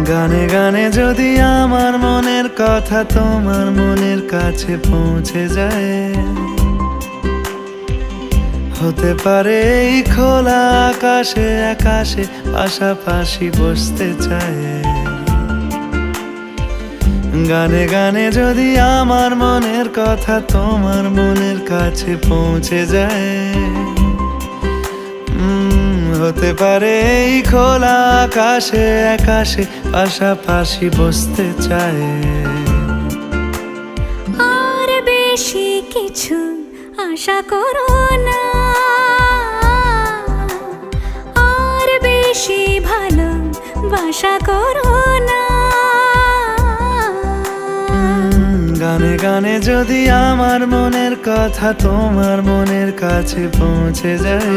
গানে গানে যদি আমার মনের কথা তোমার মনের কাছে পৌঁছে যায়, হতে পারে এই খোলা আকাশে আকাশে পাশাপাশি বসতে চায়। গানে গানে যদি আমার মনের কথা তোমার মনের কাছে পৌঁছে যায়, হতে পারে এই খোলা আকাশে আকাশে পাশাপাশি বসতে চায়। আর বেশি কিছু আশা করো না, আর বেশি ভালোবাসা করো না। গানে গানে যদি আমার মনের কথা তোমার মনের কাছে পৌঁছে যায়,